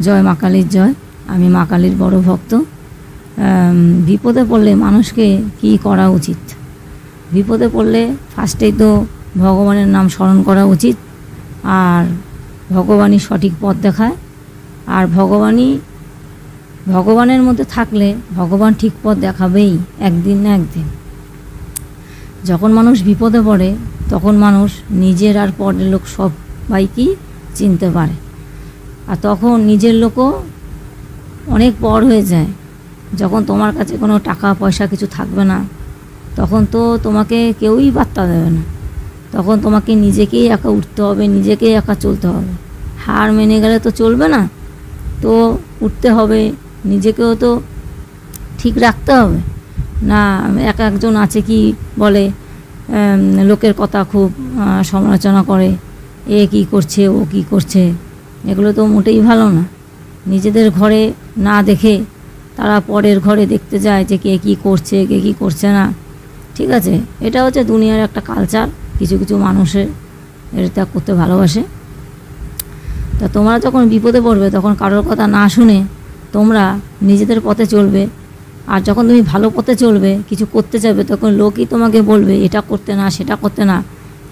জয় মা কালীর জয়। আমি মা কালীর বড় ভক্ত। বিপদে পড়লে মানুষকে কি করা উচিত? বিপদে পড়লে ফার্স্টেই তো ভগবানের নাম স্মরণ করা উচিত। আর ভগবানই সঠিক পথ দেখায়। আর ভগবানের মধ্যে থাকলে ভগবান ঠিক পথ দেখাবেই একদিন না একদিন। যখন মানুষ বিপদে পড়ে তখন মানুষ নিজের আর পরের লোক সবাইকেই চিনতে পারে। আর তখন নিজের লোকও অনেক পর হয়ে যায়। যখন তোমার কাছে কোনো টাকা পয়সা কিছু থাকবে না, তখন তো তোমাকে কেউই বার্তা দেবে না। তখন তোমাকে নিজেকেই একা উঠতে হবে, নিজেকেই একা চলতে হবে। হার মেনে গেলে তো চলবে না, তো উঠতে হবে, নিজেকেও তো ঠিক রাখতে হবে না। একজন আছে কি বলে, লোকের কথা খুব সমালোচনা করে, এ কি করছে, ও কি করছে। এগুলো তো মোটেই ভালো না। নিজেদের ঘরে না দেখে তারা পরের ঘরে দেখতে যায় যে কে কী করছে, কে কী করছে না। ঠিক আছে, এটা হচ্ছে দুনিয়ার একটা কালচার। কিছু কিছু মানুষের এটা করতে ভালোবাসে। তা তোমরা যখন বিপদে পড়বে তখন কারোর কথা না শুনে তোমরা নিজেদের পথে চলবে। আর যখন তুমি ভালো পথে চলবে, কিছু করতে যাবে, তখন লোকই তোমাকে বলবে এটা করতে না, সেটা করতে না।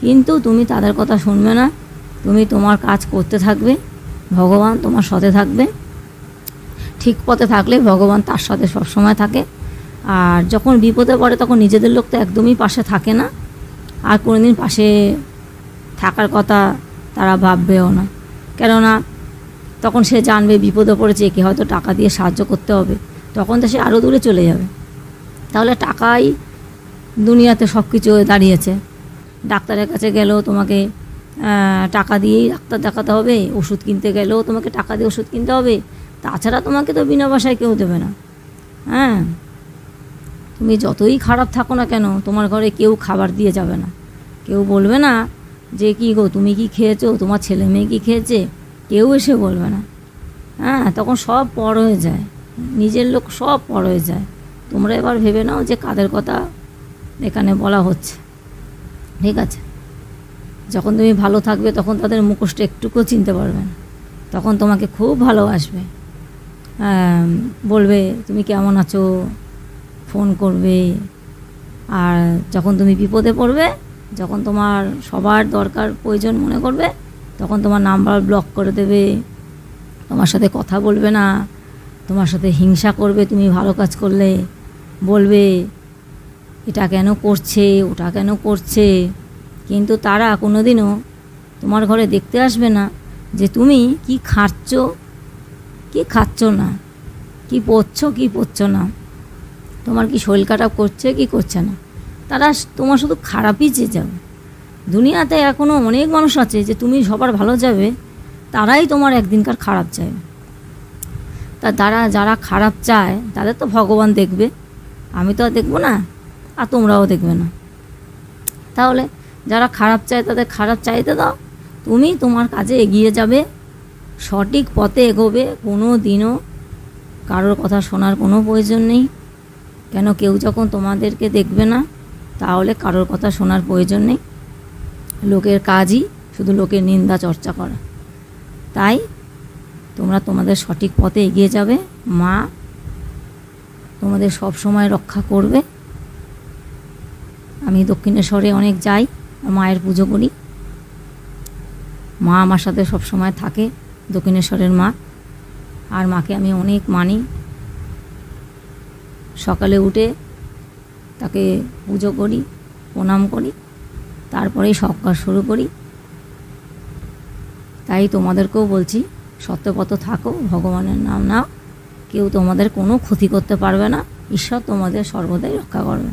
কিন্তু তুমি তাদের কথা শুনবে না, তুমি তোমার কাজ করতে থাকবে। ভগবান তোমার সাথে থাকবে। ঠিক পথে থাকলে ভগবান তার সাথে সবসময় থাকে। আর যখন বিপদে পড়ে তখন নিজেদের লোক তো একদমই পাশে থাকে না, আর কোনোদিন পাশে থাকার কথা তারা ভাববেও না। কেননা তখন সে জানবে বিপদে পড়েছে, একে হয়তো টাকা দিয়ে সাহায্য করতে হবে, তখন তো সে আরও দূরে চলে যাবে। তাহলে টাকাই দুনিয়াতে সব কিছু দাঁড়িয়েছে। ডাক্তারের কাছে গেলেও তোমাকে টাকা দিয়েই ডাক্তার দেখাতে হবে, ওষুধ কিনতে গেলেও তোমাকে টাকা দিয়ে ওষুধ কিনতে হবে। তাছাড়া তোমাকে তো বিনা পয়সায় কেউ দেবে না। হ্যাঁ, তুমি যতই খারাপ থাকো না কেন, তোমার ঘরে কেউ খাবার দিয়ে যাবে না। কেউ বলবে না যে কী গো তুমি কি খেয়েছো, তোমার ছেলে মেয়ে কি খেয়েছে, কেউ এসে বলবে না। হ্যাঁ, তখন সব পর হয়ে যায়, নিজের লোক সব পর হয়ে যায়। তোমরা এবার ভেবে নাও যে কাদের কথা এখানে বলা হচ্ছে। ঠিক আছে, যখন তুমি ভালো থাকবে তখন তাদের মুখোশটা একটুকুও চিনতে পারবে না। তখন তোমাকে খুব ভালোবাসবে, বলবে তুমি কেমন আছো, ফোন করবে। আর যখন তুমি বিপদে পড়বে, যখন তোমার সবার দরকার প্রয়োজন মনে করবে, তখন তোমার নাম্বার ব্লক করে দেবে, তোমার সাথে কথা বলবে না, তোমার সাথে হিংসা করবে। তুমি ভালো কাজ করলে বলবে এটা কেন করছে, ওটা কেন করছে। কিন্তু তারা কোনোদিনও তোমার ঘরে দেখতে আসবে না যে তুমি কি খাচ্ছ, কি খাচ্ছ না, কি পরছো, কি পরছো না, তোমার কি শরীর খারাপ করছে কি করছে না। তারা তোমার শুধু খারাপই চেয়ে যাবে। দুনিয়াতে এখনও অনেক মানুষ আছে যে তুমি সবার ভালো যাবে, তারাই তোমার একদিনকার খারাপ চায়। তা যারা খারাপ চায় তাদের তো ভগবান দেখবে, আমি তো আর দেখবো না, আর তোমরাও দেখবে না। তাহলে যারা খারাপ চায় তাদের খারাপ চাইতে দাও, তুমি তোমার কাজে এগিয়ে যাবে, সঠিক পথে এগোবে। কোনো দিনও কারোর কথা শোনার কোনো প্রয়োজন নেই। কেন, কেউ যখন তোমাদেরকে দেখবে না, তাহলে কারোর কথা শোনার প্রয়োজন নেই। লোকের কাজই শুধু লোকের নিন্দা চর্চা করা। তাই তোমরা তোমাদের সঠিক পথে এগিয়ে যাবে। মা তোমাদের সব সময় রক্ষা করবে। আমি দক্ষিণেশ্বরে অনেক যাই, মায়ের পুজো করি। মা আমার সাথে সব সময় থাকে, দক্ষিণেশ্বরের মা। আর মাকে আমি অনেক মানি। সকালে উঠে তাকে পুজো করি, প্রণাম করি, তারপরেই সব কাজ শুরু করি। তাই তোমাদেরকেও বলছি, সত্যপথ থাকো, ভগবানের নাম নাও, কেউ তোমাদের কোনো ক্ষতি করতে পারবে না। ঈশ্বর তোমাদের সর্বদাই রক্ষা করবে।